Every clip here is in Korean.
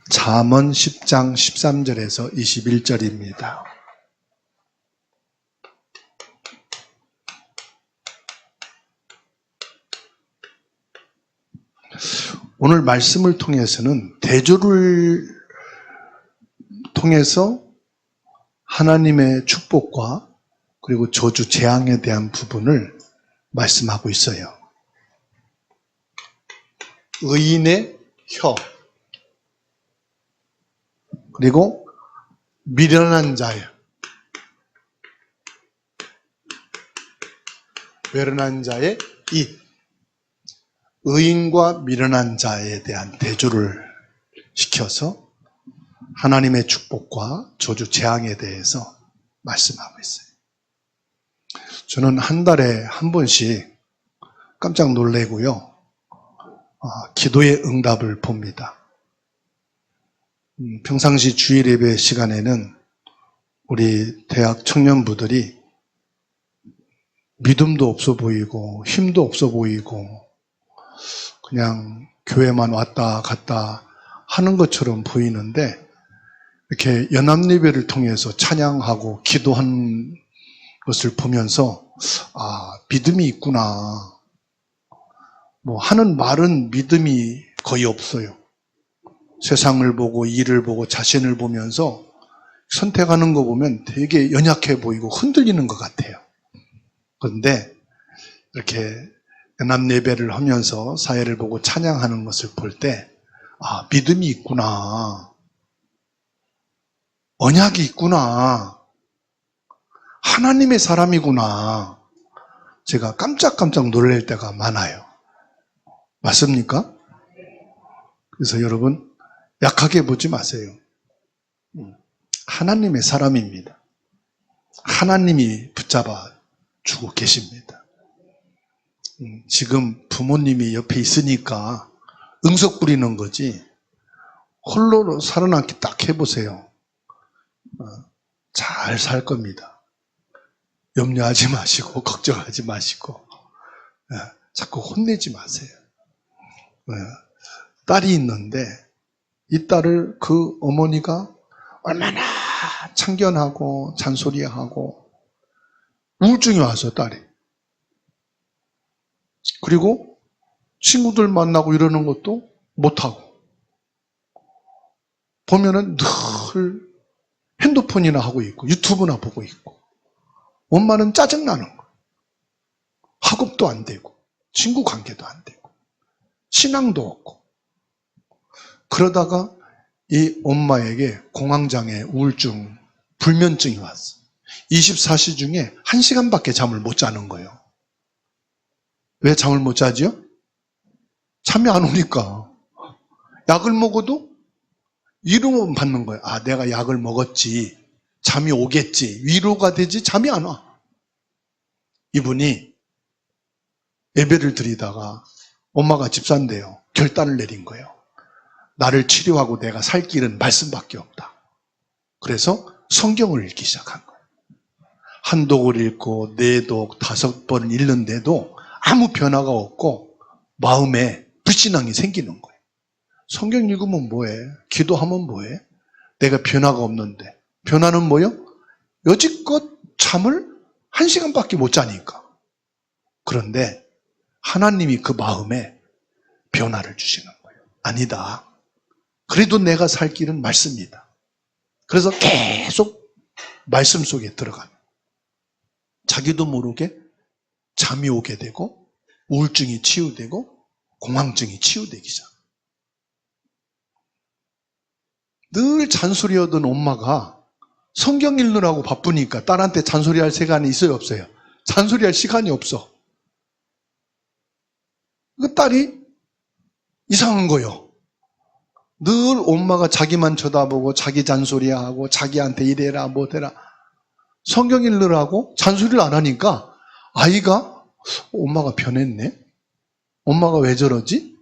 잠언 10장 13절에서 21절입니다. 오늘 말씀을 통해서는 대조를 통해서 하나님의 축복과 그리고 저주 재앙에 대한 부분을 말씀하고 있어요. 의인의 혀, 그리고 미련한 자의, 미련한 자의 입, 의인과 미련한 자에 대한 대조를 시켜서 하나님의 축복과 저주 재앙에 대해서 말씀하고 있어요. 저는 한 달에 한 번씩 깜짝 놀래고요. 기도의 응답을 봅니다. 평상시 주일 예배 시간에는 우리 대학 청년부들이 믿음도 없어 보이고 힘도 없어 보이고 그냥 교회만 왔다 갔다 하는 것처럼 보이는데 이렇게 연합예배를 통해서 찬양하고 기도한 것을 보면서 믿음이 있구나. 하는 말은 믿음이 거의 없어요. 세상을 보고 일을 보고 자신을 보면서 선택하는 거 보면 되게 연약해 보이고 흔들리는 것 같아요. 그런데 이렇게 연합예배를 하면서 사회를 보고 찬양하는 것을 볼 때 믿음이 있구나. 언약이 있구나. 하나님의 사람이구나. 제가 깜짝깜짝 놀랄 때가 많아요. 맞습니까? 그래서 여러분 약하게 보지 마세요. 하나님의 사람입니다. 하나님이 붙잡아 주고 계십니다. 지금 부모님이 옆에 있으니까 응석 부리는 거지 홀로 살아남기 딱 해보세요. 잘 살 겁니다. 염려하지 마시고 걱정하지 마시고 자꾸 혼내지 마세요. 딸이 있는데 이 딸을 그 어머니가 얼마나 참견하고 잔소리하고 우울증이 와서 딸이. 그리고 친구들 만나고 이러는 것도 못하고 보면은 늘 핸드폰이나 하고 있고 유튜브나 보고 있고 엄마는 짜증나는 거예요. 학업도 안 되고 친구 관계도 안 되고 신앙도 없고 그러다가 이 엄마에게 공황장애, 우울증, 불면증이 왔어. 24시 중에 1시간밖에 잠을 못 자는 거예요. 왜 잠을 못 자지요? 잠이 안 오니까. 약을 먹어도 위로만 받는 거예요. 내가 약을 먹었지. 잠이 오겠지. 위로가 되지 잠이 안 와. 이분이 예배를 드리다가 엄마가 집사인데요. 결단을 내린 거예요. 나를 치료하고 내가 살 길은 말씀밖에 없다. 그래서 성경을 읽기 시작한 거예요. 한 독을 읽고 4독, 5번을 읽는데도 아무 변화가 없고 마음에 불신앙이 생기는 거예요. 성경 읽으면 뭐해? 기도하면 뭐해? 내가 변화가 없는데. 변화는 뭐요? 여지껏 잠을 1시간밖에 못 자니까. 그런데 하나님이 그 마음에 변화를 주시는 거예요. 아니다. 그래도 내가 살 길은 말씀이다. 그래서 계속 말씀 속에 들어가요. 자기도 모르게 잠이 오게 되고 우울증이 치유되고 공황증이 치유되기 시작. 늘 잔소리하던 엄마가 성경 읽느라고 바쁘니까 딸한테 잔소리할 시간이 있어요, 없어요? 잔소리할 시간이 없어. 그 딸이 이상한 거예요. 늘 엄마가 자기만 쳐다보고 자기 잔소리하고 자기한테 이래라 뭐래라 성경 읽느라고 잔소리를 안 하니까 아이가 엄마가 변했네? 엄마가 왜 저러지?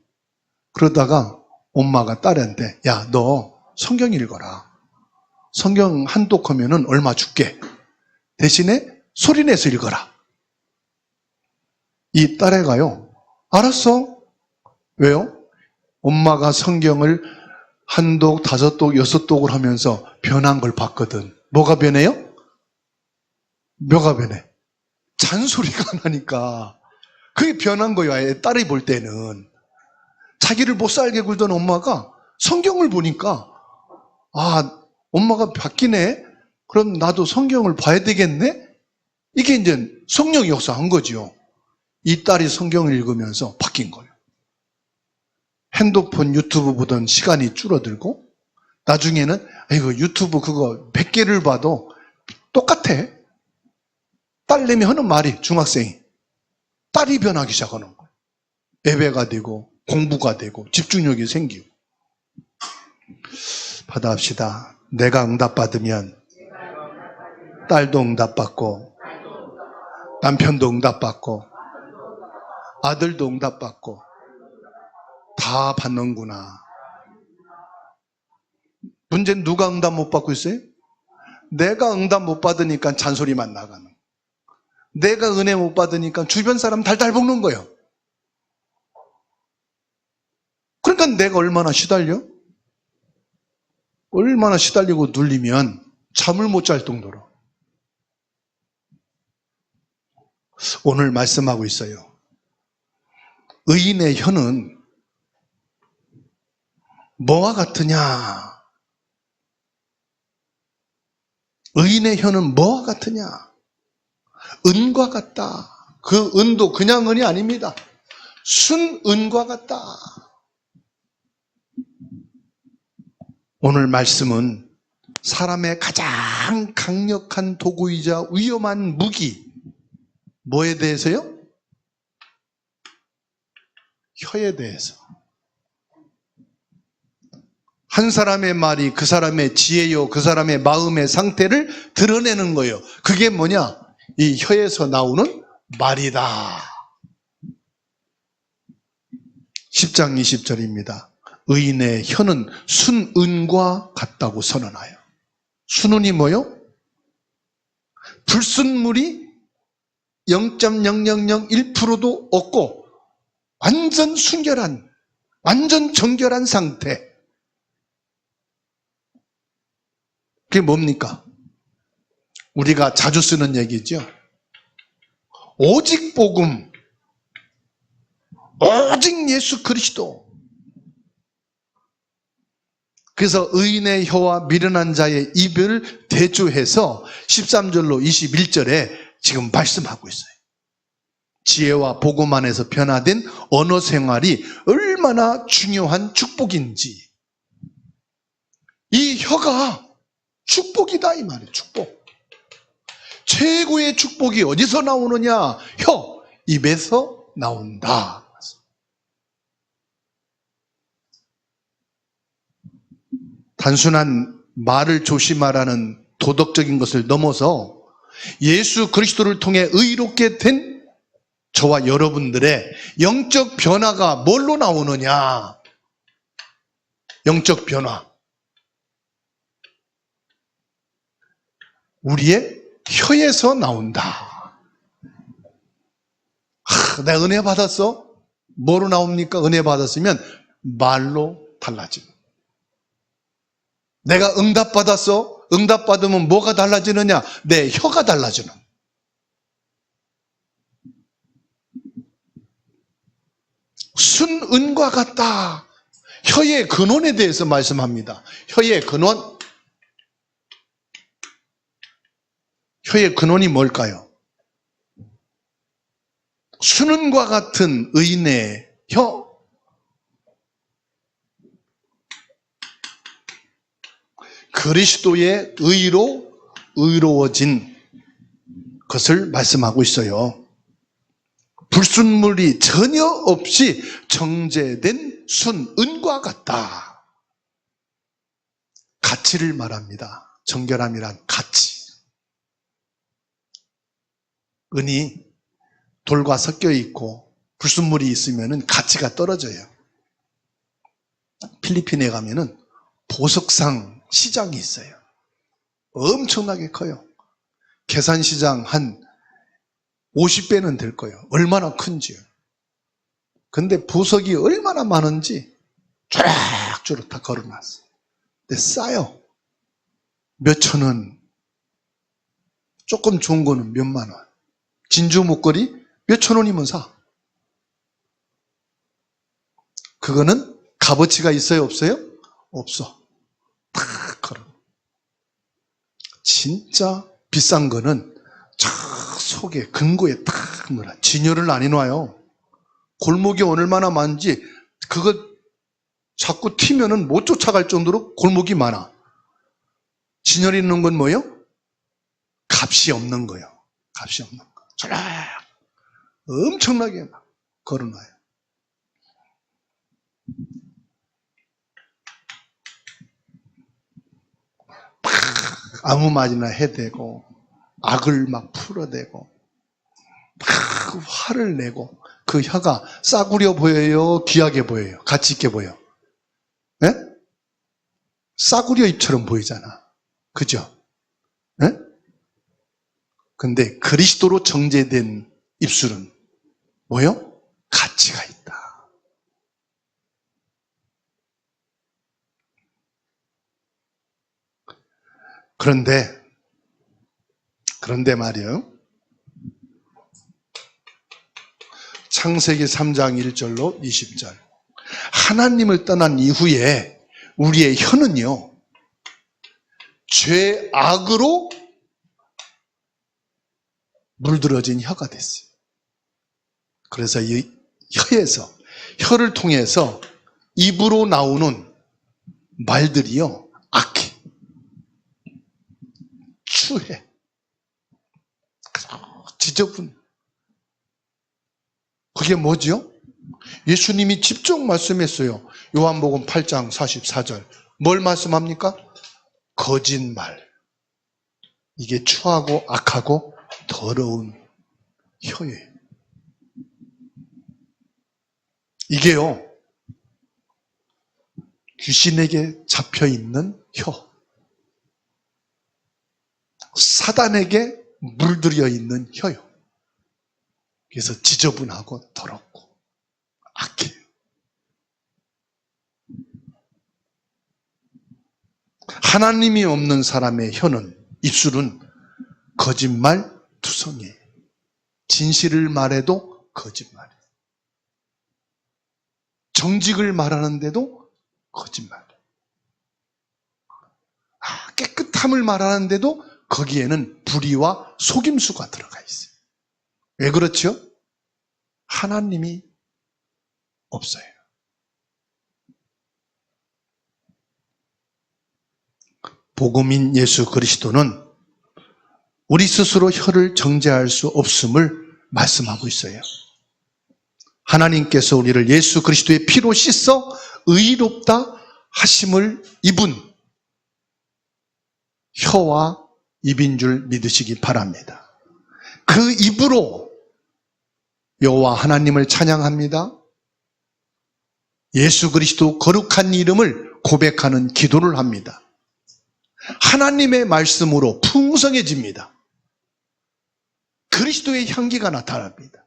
그러다가 엄마가 딸한테 야, 너 성경 읽어라. 성경 한 독 하면은 얼마 줄게. 대신에 소리내서 읽어라. 이 딸애가요. 알았어. 왜요? 엄마가 성경을 한 독, 5독, 6독을 하면서 변한 걸 봤거든. 뭐가 변해요? 뭐가 변해? 잔소리가 나니까. 그게 변한 거예요. 아예 딸이 볼 때는. 자기를 못 살게 굴던 엄마가 성경을 보니까, 아, 엄마가 바뀌네? 그럼 나도 성경을 봐야 되겠네? 이게 이제 성령이 역사한 거죠. 이 딸이 성경을 읽으면서 바뀐 거예요. 핸드폰 유튜브 보던 시간이 줄어들고, 나중에는 이거 유튜브 그거 100개를 봐도 똑같아. 딸내미 하는 말이, 중학생이 딸이 변하기 시작하는 거예요. 예배가 되고 공부가 되고 집중력이 생기고. 받아합시다. 내가 응답받으면 딸도 응답받고 남편도 응답받고 아들도 응답받고 다 받는구나. 문제는 누가 응답 못 받고 있어요? 내가 응답 못 받으니까 잔소리만 나가는 거예요. 내가 은혜 못 받으니까 주변 사람 달달 볶는 거예요. 그러니까 내가 얼마나 시달려? 얼마나 시달리고 눌리면 잠을 못 잘 정도로. 오늘 말씀하고 있어요. 의인의 혀는 뭐와 같으냐? 의인의 혀는 뭐와 같으냐? 은과 같다. 그 은도 그냥 은이 아닙니다. 순은과 같다. 오늘 말씀은 사람의 가장 강력한 도구이자 위험한 무기, 뭐에 대해서요? 혀에 대해서. 한 사람의 말이 그 사람의 지혜요, 그 사람의 마음의 상태를 드러내는 거예요. 그게 뭐냐? 이 혀에서 나오는 말이다. 10장 20절입니다. 의인의 혀는 순은과 같다고 선언하여. 순은이 뭐요? 불순물이 0.0001%도 없고 완전 순결한, 완전 정결한 상태. 그게 뭡니까? 우리가 자주 쓰는 얘기죠. 오직 복음, 오직 예수 그리스도. 그래서 의인의 혀와 미련한 자의 입을 대조해서 13절로 21절에 지금 말씀하고 있어요. 지혜와 복음 안에서 변화된 언어 생활이 얼마나 중요한 축복인지. 이 혀가 축복이다 이 말이에요. 축복. 최고의 축복이 어디서 나오느냐? 혀, 입에서 나온다. 단순한 말을 조심하라는 도덕적인 것을 넘어서 예수 그리스도를 통해 의롭게 된 저와 여러분들의 영적 변화가 뭘로 나오느냐? 영적 변화. 우리의 혀에서 나온다. 내가 은혜 받았어? 뭐로 나옵니까? 은혜 받았으면 말로 달라지는. 내가 응답 받았어? 응답 받으면 뭐가 달라지느냐? 내 혀가 달라지는. 순은과 같다. 혀의 근원에 대해서 말씀합니다. 혀의 근원. 혀의 근원이 뭘까요? 순은과 같은 의인의 혀. 그리스도의 의로 의로워진 것을 말씀하고 있어요. 불순물이 전혀 없이 정제된 순은과 같다. 가치를 말합니다. 정결함이란 가치. 은이 돌과 섞여 있고 불순물이 있으면 가치가 떨어져요. 필리핀에 가면은 보석상 시장이 있어요. 엄청나게 커요. 계산시장 한 50배는 될 거예요. 얼마나 큰지요. 근데 보석이 얼마나 많은지 쫙 탁주로 다 걸어놨어. 근데 싸요. 몇 천 원. 조금 좋은 거는 몇만 원. 진주 목걸이 몇 천 원이면 사. 그거는 값어치가 있어요, 없어요? 없어. 탁 걸어. 진짜 비싼 거는 저 속에 근고에 탁 뭐라 진열을 안 해놔요. 골목이 얼마나 많은지 그거 자꾸 튀면은 못 쫓아갈 정도로 골목이 많아. 진열이 있는 건 뭐예요? 값이 없는 거예요. 값이 없는 거. 촤락 엄청나게 막 걸어놔요. 막 아무 말이나 해대고 악을 막 풀어대고 막 화를 내고 그 혀가 싸구려 보여요? 귀하게 보여요? 가치 있게 보여? 네? 싸구려 입처럼 보이잖아. 그죠? 네? 근데 그리스도로 정제된 입술은 뭐요? 가치가 있다. 그런데 말이에요. 창세기 3장 1절로 20절. 하나님을 떠난 이후에 우리의 혀는요, 죄악으로 물들어진 혀가 됐어요. 그래서 이 혀를 통해서 입으로 나오는 말들이요, 악해, 추해, 지저분. 그게 뭐죠? 예수님이 직접 말씀했어요. 요한복음 8장 44절. 뭘 말씀합니까? 거짓말. 이게 추하고 악하고 더러운 혀예요. 이게요, 귀신에게 잡혀있는 혀. 사단에게 물들여 있는 혀요. 그래서 지저분하고 더럽고 악해요. 하나님이 없는 사람의 혀는, 입술은 거짓말 투성이에요. 진실을 말해도 거짓말이에요. 정직을 말하는데도 거짓말. 깨끗함을 말하는데도 거기에는 불의와 속임수가 들어가 있어요. 왜 그렇죠? 하나님이 없어요. 복음인 예수 그리스도는 우리 스스로 혀를 정죄할 수 없음을 말씀하고 있어요. 하나님께서 우리를 예수 그리스도의 피로 씻어 의롭다 하심을 입은 혀와 입인 줄 믿으시기 바랍니다. 그 입으로 여호와 하나님을 찬양합니다. 예수 그리스도 거룩한 이름을 고백하는 기도를 합니다. 하나님의 말씀으로 풍성해집니다. 그리스도의 향기가 나타납니다.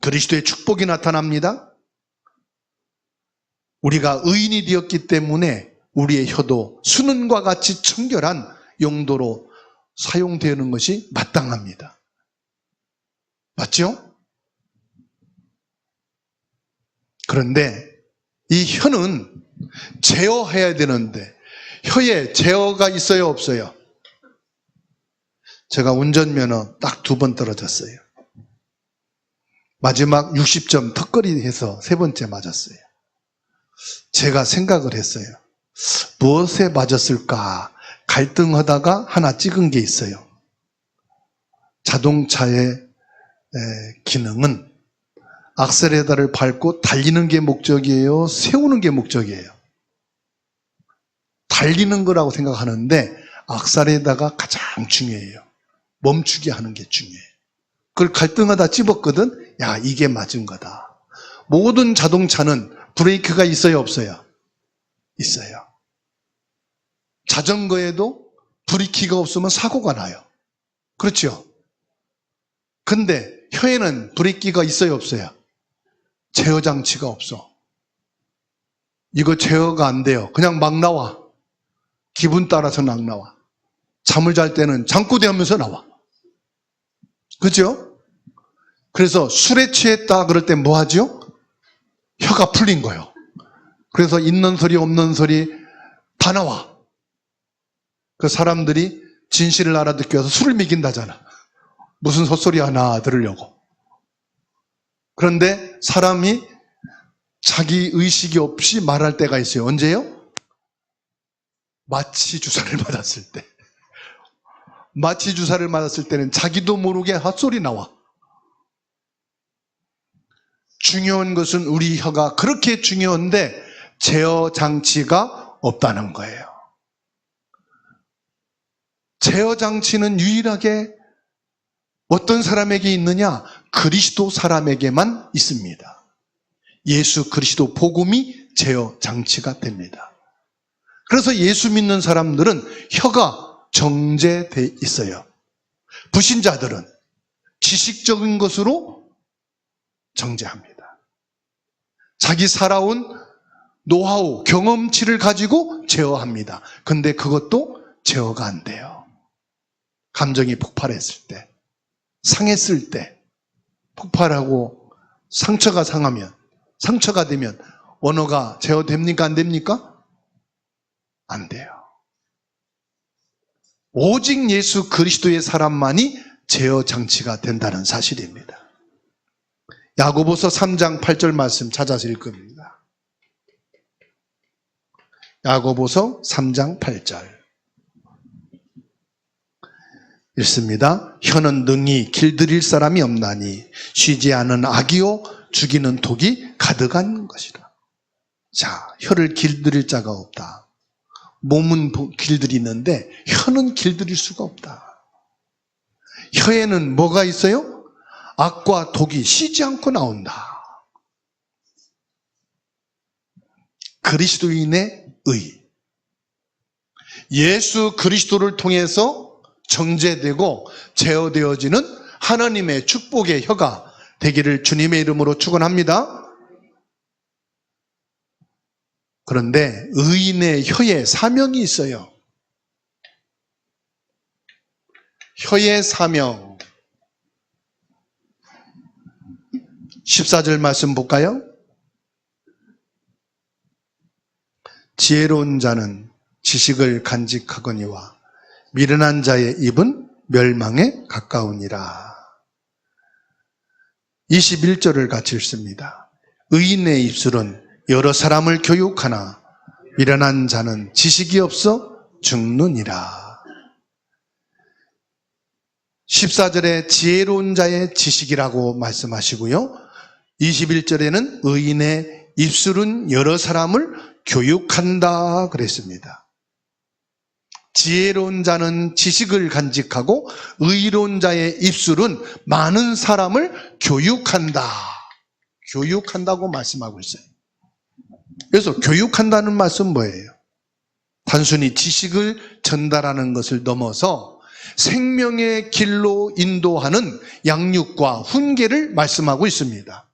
그리스도의 축복이 나타납니다. 우리가 의인이 되었기 때문에 우리의 혀도 수는과 같이 청결한 용도로 사용되는 것이 마땅합니다. 맞죠? 그런데 이 혀는 제어해야 되는데 혀에 제어가 있어요, 없어요? 제가 운전면허 딱 2번 떨어졌어요. 마지막 60점 턱걸이 해서 3번째 맞았어요. 제가 생각을 했어요. 무엇에 맞았을까? 갈등하다가 하나 찍은 게 있어요. 자동차의 기능은 악셀레다를 밟고 달리는 게 목적이에요? 세우는 게 목적이에요? 달리는 거라고 생각하는데 악셀레다가 가장 중요해요. 멈추게 하는 게 중요해요. 그걸 갈등하다 집었거든? 야, 이게 맞은 거다. 모든 자동차는 브레이크가 있어요, 없어요? 있어요. 자전거에도 브레이크가 없으면 사고가 나요. 그렇죠? 근데 혀에는 브레이크가 있어요, 없어요? 제어 장치가 없어. 이거 제어가 안 돼요. 그냥 막 나와. 기분 따라서 막 나와. 잠을 잘 때는 잠꼬대 하면서 나와. 그죠? 그래서 술에 취했다 그럴 때 뭐 하죠? 혀가 풀린 거예요. 그래서 있는 소리 없는 소리 다 나와. 그 사람들이 진실을 알아듣기 위해서 술을 먹인다잖아. 무슨 헛소리 하나 들으려고. 그런데 사람이 자기 의식이 없이 말할 때가 있어요. 언제요? 마취 주사를 맞았을 때. 마취 주사를 맞았을 때는 자기도 모르게 헛소리 나와. 중요한 것은 우리 혀가 그렇게 중요한데 제어 장치가 없다는 거예요. 제어 장치는 유일하게 어떤 사람에게 있느냐? 그리스도 사람에게만 있습니다. 예수 그리스도 복음이 제어 장치가 됩니다. 그래서 예수 믿는 사람들은 혀가 정제돼 있어요. 불신자들은 지식적인 것으로 정제합니다. 자기 살아온 노하우, 경험치를 가지고 제어합니다. 근데 그것도 제어가 안 돼요. 감정이 폭발했을 때, 상했을 때, 폭발하고 상처가 되면 언어가 제어됩니까? 안 됩니까? 안 돼요. 오직 예수 그리스도의 사람만이 제어 장치가 된다는 사실입니다. 야고보서 3장 8절 말씀 찾아서 읽습니다. 야고보서 3장 8절 읽습니다. 혀는 능히 길들일 사람이 없나니 쉬지 않은 악이요 죽이는 독이 가득한 것이라. 자, 혀를 길들일 자가 없다. 몸은 길들이는데 혀는 길들일 수가 없다. 혀에는 뭐가 있어요? 악과 독이 쉬지 않고 나온다. 그리스도인의 의. 예수 그리스도를 통해서 정제되고 제어되어지는 하나님의 축복의 혀가 되기를 주님의 이름으로 축원합니다. 그런데 의인의 혀에 사명이 있어요. 혀의 사명. 14절 말씀 볼까요? 지혜로운 자는 지식을 간직하거니와 미련한 자의 입은 멸망에 가까우니라. 21절을 같이 읽습니다. 의인의 입술은 여러 사람을 교육하나 미련한 자는 지식이 없어 죽느니라. 14절에 지혜로운 자의 지식이라고 말씀하시고요. 21절에는 의인의 입술은 여러 사람을 교육한다 그랬습니다. 지혜로운 자는 지식을 간직하고 의로운 자의 입술은 많은 사람을 교육한다. 교육한다고 말씀하고 있어요. 그래서 교육한다는 말씀은 뭐예요? 단순히 지식을 전달하는 것을 넘어서 생명의 길로 인도하는 양육과 훈계를 말씀하고 있습니다.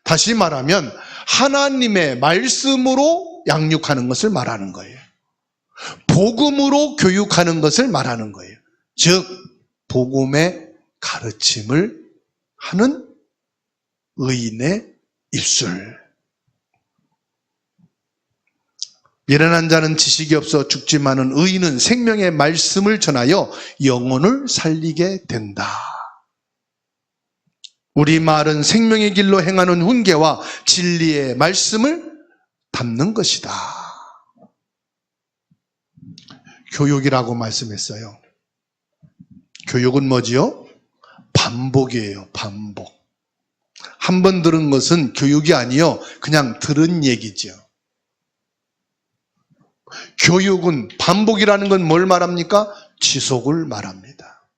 다시 말하면 하나님의 말씀으로 양육하는 것을 말하는 거예요. 복음으로 교육하는 것을 말하는 거예요. 즉 복음의 가르침을 하는 의인의 입술. 미련한 자는 지식이 없어 죽지만은 의인은 생명의 말씀을 전하여 영혼을 살리게 된다. 우리 말은 생명의 길로 행하는 훈계와 진리의 말씀을 담는 것이다. 교육이라고 말씀했어요. 교육은 뭐지요? 반복이에요. 반복. 한 번 들은 것은 교육이 아니요, 그냥 들은 얘기죠. 교육은, 반복이라는 건 뭘 말합니까? 지속을 말합니다.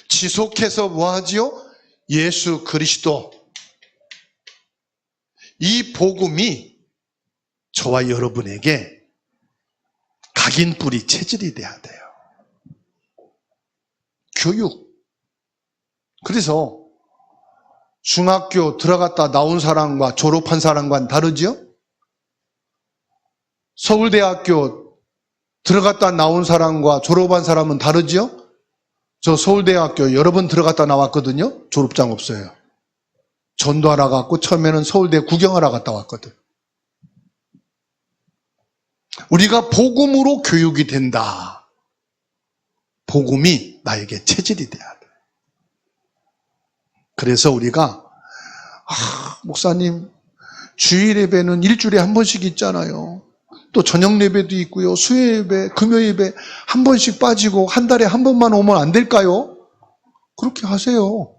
지속해서 뭐 하지요? 예수 그리스도, 이 복음이 저와 여러분에게 각인뿌리 체질이 돼야 돼요. 교육. 그래서 중학교 들어갔다 나온 사람과 졸업한 사람과는 다르죠? 서울대학교 들어갔다 나온 사람과 졸업한 사람은 다르죠? 저 서울대학교 여러 번 들어갔다 나왔거든요. 졸업장 없어요. 전도하러 갔고 처음에는 서울대 구경하러 갔다 왔거든. 우리가 복음으로 교육이 된다. 복음이 나에게 체질이 돼야 돼. 그래서 우리가 목사님 주일 예배는 일주일에 한 번씩 있잖아요. 또 저녁 예배도 있고요. 수요 예배, 금요 예배 한 번씩 빠지고 한 달에 한 번만 오면 안 될까요? 그렇게 하세요.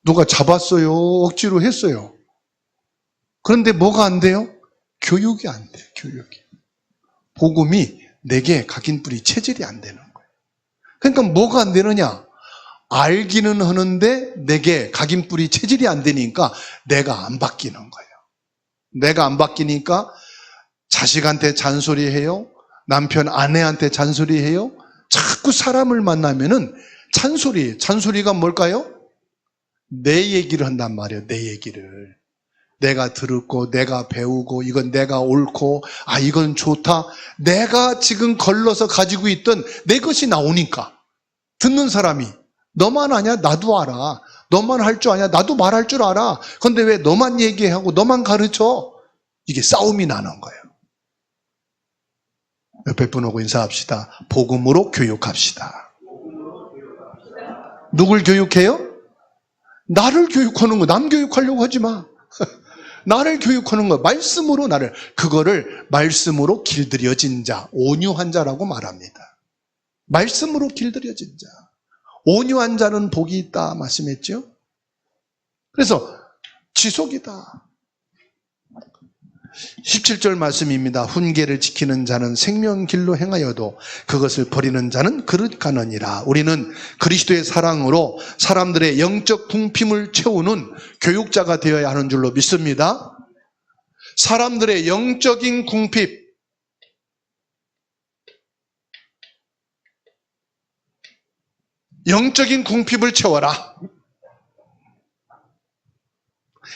누가 잡았어요? 억지로 했어요. 그런데 뭐가 안 돼요? 교육이 안 돼요. 교육이. 복음이 내게 각인뿌리 체질이 안 되는 거예요. 그러니까 뭐가 안 되느냐? 알기는 하는데 내게 각인뿌리 체질이 안 되니까 내가 안 바뀌는 거예요. 내가 안 바뀌니까 자식한테 잔소리해요. 남편, 아내한테 잔소리해요. 자꾸 사람을 만나면은 잔소리예요. 잔소리가 뭘까요? 내 얘기를 한단 말이에요. 내 얘기를. 내가 들었고 내가 배우고 이건 내가 옳고 이건 좋다. 내가 지금 걸러서 가지고 있던 내 것이 나오니까 듣는 사람이 너만 아냐? 나도 알아. 너만 할 줄 아냐? 나도 말할 줄 알아. 그런데 왜 너만 얘기하고 너만 가르쳐? 이게 싸움이 나는 거예요. 옆에 분하고 인사합시다. 복음으로 교육합시다. 누굴 교육해요? 나를 교육하는 거. 남 교육하려고 하지 마. 나를 교육하는 거. 말씀으로 나를. 그거를 말씀으로 길들여진 자, 온유한 자라고 말합니다. 말씀으로 길들여진 자. 온유한 자는 복이 있다 말씀했죠? 그래서 지속이다. 17절 말씀입니다. 훈계를 지키는 자는 생명길로 행하여도 그것을 버리는 자는 그릇 가느니라. 우리는 그리스도의 사랑으로 사람들의 영적 궁핍을 채우는 교육자가 되어야 하는 줄로 믿습니다. 사람들의 영적인 궁핍, 영적인 궁핍을 채워라.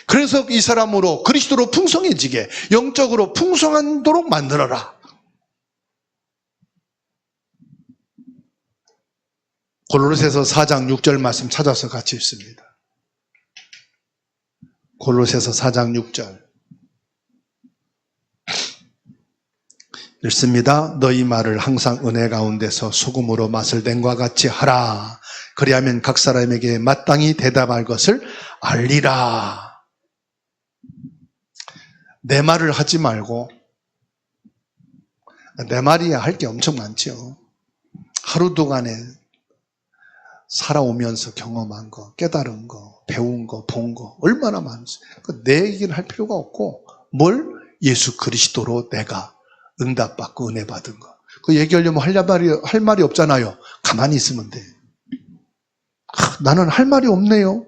그래서 이 사람으로 그리스도로 풍성해지게 영적으로 풍성하도록 만들어라. 골로새서 4장 6절 말씀 찾아서 같이 읽습니다. 골로새서 4장 6절 읽습니다. 너희 말을 항상 은혜 가운데서 소금으로 맛을 낸과 같이 하라. 그리하면 각 사람에게 마땅히 대답할 것을 알리라. 내 말을 하지 말고 내 말이야 할 게 엄청 많죠. 하루 동안에 살아오면서 경험한 거, 깨달은 거, 배운 거, 본 거 얼마나 많지. 내 얘기는 할 필요가 없고 뭘? 예수 그리스도로 내가 응답받고 은혜 받은 거. 그 얘기하려면 할 말이 없잖아요. 가만히 있으면 돼. 나는 할 말이 없네요.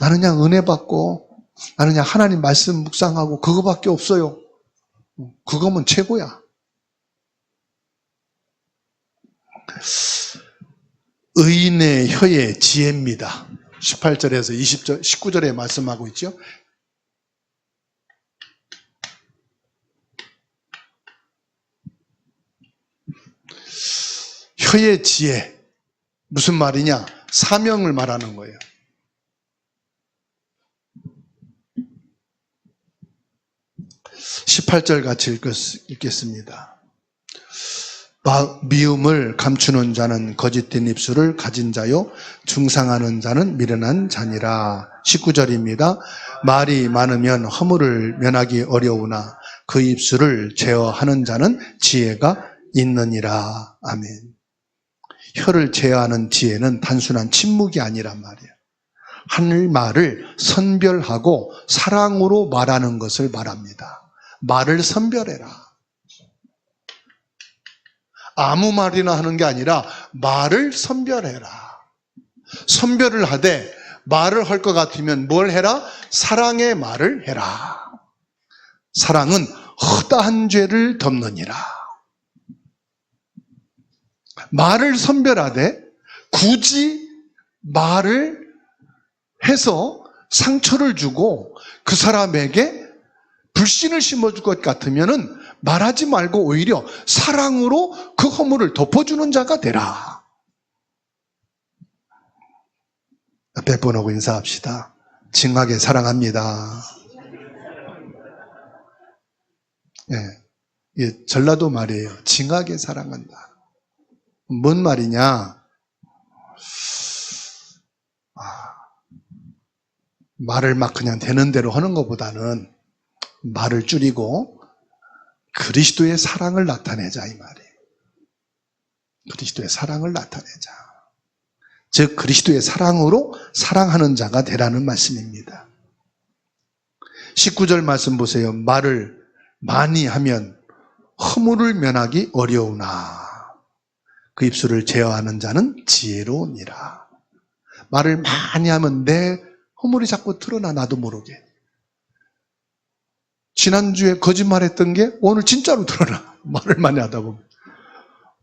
나는 그냥 은혜 받고 나는 그냥 하나님 말씀 묵상하고 그거밖에 없어요. 그거면 최고야. 의인의 혀의 지혜입니다. 18절에서 20절, 19절에 말씀하고 있죠. 혀의 지혜. 무슨 말이냐? 사명을 말하는 거예요. 18절 같이 읽겠습니다. 미움을 감추는 자는 거짓된 입술을 가진 자요 중상하는 자는 미련한 자니라. 19절입니다. 말이 많으면 허물을 면하기 어려우나 그 입술을 제어하는 자는 지혜가 있느니라. 아멘. 혀를 제어하는 지혜는 단순한 침묵이 아니란 말이에요. 할 말을 선별하고 사랑으로 말하는 것을 말합니다. 말을 선별해라. 아무 말이나 하는 게 아니라 말을 선별해라. 선별을 하되 말을 할 것 같으면 뭘 해라? 사랑의 말을 해라. 사랑은 허다한 죄를 덮느니라. 말을 선별하되 굳이 말을 해서 상처를 주고 그 사람에게 불신을 심어줄 것 같으면은 말하지 말고 오히려 사랑으로 그 허물을 덮어주는 자가 되라. 옆에 번하고 인사합시다. 징하게 사랑합니다. 예, 전라도 말이에요. 징하게 사랑한다. 뭔 말이냐? 말을 막 그냥 되는 대로 하는 것보다는 말을 줄이고 그리스도의 사랑을 나타내자 이 말이에요. 그리스도의 사랑을 나타내자. 즉 그리스도의 사랑으로 사랑하는 자가 되라는 말씀입니다. 19절 말씀 보세요. 말을 많이 하면 허물을 면하기 어려우나 그 입술을 제어하는 자는 지혜로우니라. 말을 많이 하면 내 허물이 자꾸 드러나 나도 모르게. 지난주에 거짓말했던 게 오늘 진짜로 드러나. 말을 많이 하다 보면.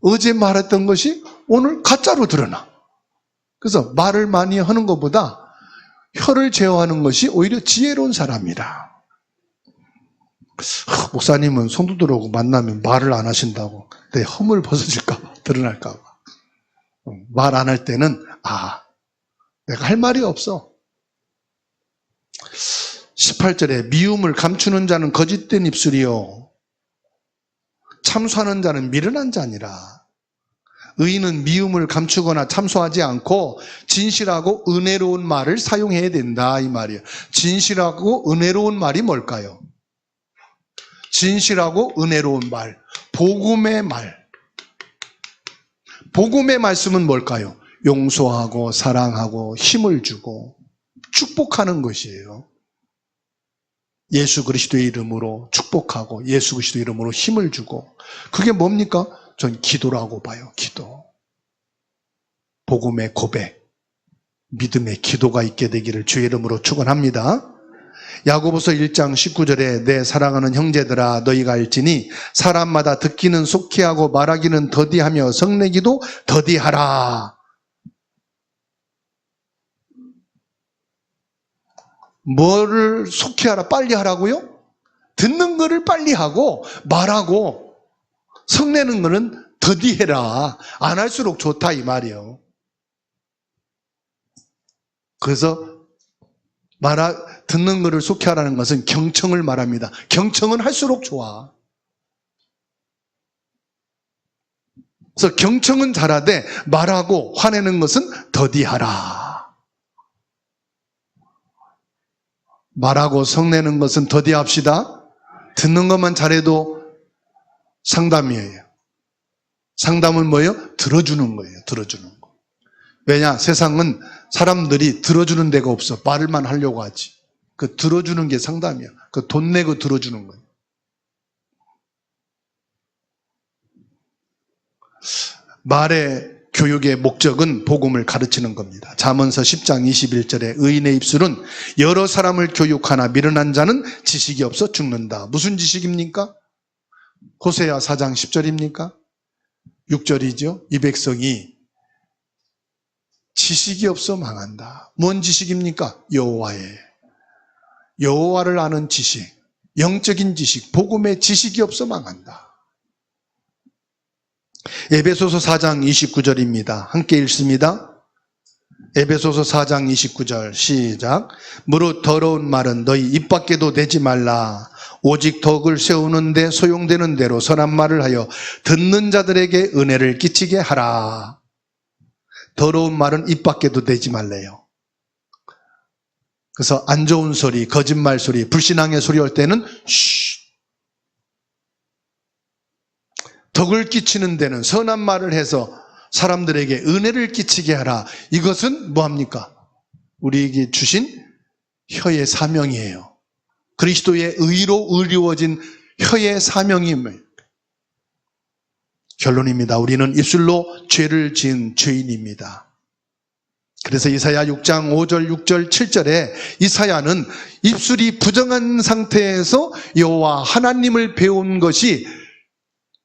어제 말했던 것이 오늘 가짜로 드러나. 그래서 말을 많이 하는 것보다 혀를 제어하는 것이 오히려 지혜로운 사람이다. 목사님은 성도들하고 만나면 말을 안 하신다고. 내 허물 벗어질까 봐, 드러날까 봐. 말 안 할 때는 내가 할 말이 없어. 18절에 미움을 감추는 자는 거짓된 입술이요 참소하는 자는 미련한 자니라. 의인은 미움을 감추거나 참소하지 않고 진실하고 은혜로운 말을 사용해야 된다 이 말이에요. 진실하고 은혜로운 말이 뭘까요? 진실하고 은혜로운 말, 복음의 말. 복음의 말씀은 뭘까요? 용서하고 사랑하고 힘을 주고 축복하는 것이에요. 예수 그리스도의 이름으로 축복하고 예수 그리스도의 이름으로 힘을 주고 그게 뭡니까? 전 기도라고 봐요. 기도. 복음의 고백, 믿음의 기도가 있게 되기를 주의 이름으로 축원합니다. 야고보서 1장 19절에 내 사랑하는 형제들아 너희가 알지니 사람마다 듣기는 속히하고 말하기는 더디하며 성내기도 더디하라. 뭐를 속히 하라? 빨리 하라고요? 듣는 거를 빨리 하고 말하고 성내는 거는 더디해라. 안 할수록 좋다 이 말이에요. 그래서 듣는 거를 속히 하라는 것은 경청을 말합니다. 경청은 할수록 좋아. 그래서 경청은 잘하되 말하고 화내는 것은 더디하라. 말하고 성내는 것은 더디합시다. 듣는 것만 잘해도 상담이에요. 상담은 뭐예요? 들어주는 거예요. 들어주는 거. 왜냐? 세상은 사람들이 들어주는 데가 없어. 말을만 하려고 하지. 그 들어주는 게 상담이야. 그 돈 내고 들어주는 거예요. 말의 교육의 목적은 복음을 가르치는 겁니다. 잠언서 10장 21절에 의인의 입술은 여러 사람을 교육하나 미련한 자는 지식이 없어 죽는다. 무슨 지식입니까? 호세아 4장 10절입니까? 6절이죠. 이 백성이 지식이 없어 망한다. 뭔 지식입니까? 여호와를 아는 지식, 영적인 지식, 복음의 지식이 없어 망한다. 에베소서 4장 29절입니다. 함께 읽습니다. 에베소서 4장 29절 시작. 무릇 더러운 말은 너희 입 밖에도 내지 말라. 오직 덕을 세우는 데 소용되는 대로 선한 말을 하여 듣는 자들에게 은혜를 끼치게 하라. 더러운 말은 입 밖에도 내지 말래요. 그래서 안 좋은 소리, 거짓말 소리, 불신앙의 소리 할 때는 덕을 끼치는 데는 선한 말을 해서 사람들에게 은혜를 끼치게 하라. 이것은 뭐합니까? 우리에게 주신 혀의 사명이에요. 그리스도의 의로 의리워진 혀의 사명임을. 결론입니다. 우리는 입술로 죄를 지은 죄인입니다. 그래서 이사야 6장 5절, 6절, 7절에 이사야는 입술이 부정한 상태에서 여호와 하나님을 배운 것이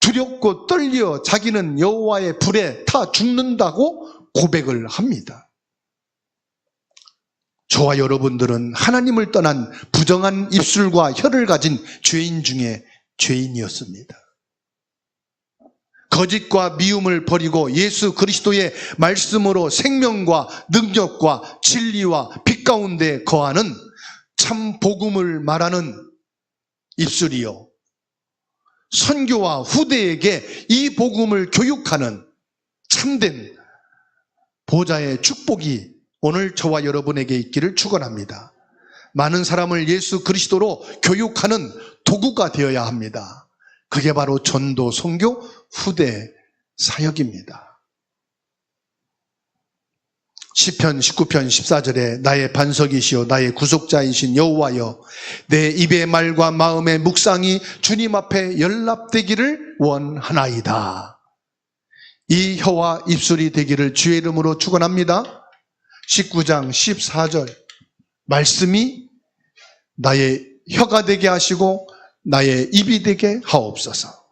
두렵고 떨려 자기는 여호와의 불에 타 죽는다고 고백을 합니다. 저와 여러분들은 하나님을 떠난 부정한 입술과 혀를 가진 죄인 중에 죄인이었습니다. 거짓과 미움을 버리고 예수 그리스도의 말씀으로 생명과 능력과 진리와 빛 가운데 거하는 참 복음을 말하는 입술이요, 선교와 후대에게 이 복음을 교육하는 참된 보좌의 축복이 오늘 저와 여러분에게 있기를 축원합니다. 많은 사람을 예수 그리스도로 교육하는 도구가 되어야 합니다. 그게 바로 전도, 선교, 후대 사역입니다. 시편 19편 14절에 나의 반석이시요 나의 구속자이신 여호와여, 내 입의 말과 마음의 묵상이 주님 앞에 연락되기를 원하나이다. 이 혀와 입술이 되기를 주의 이름으로 축원합니다. 19장 14절 말씀이 나의 혀가 되게 하시고 나의 입이 되게 하옵소서.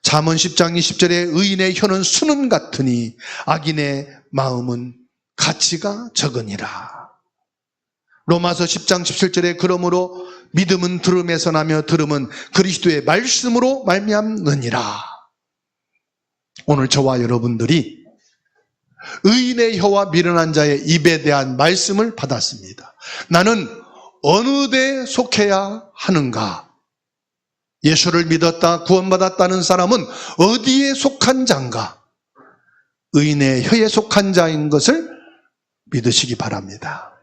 잠언 10장 20절에 의인의 혀는 수는 같으니 악인의 마음은 가치가 적으니라. 로마서 10장 17절에 그러므로 믿음은 들음에서 나며 들음은 그리스도의 말씀으로 말미암느니라. 오늘 저와 여러분들이 의인의 혀와 미련한 자의 입에 대한 말씀을 받았습니다. 나는 어느 데에 속해야 하는가? 예수를 믿었다 구원받았다는 사람은 어디에 속한 자인가? 의인의 혀에 속한 자인 것을 믿으시기 바랍니다.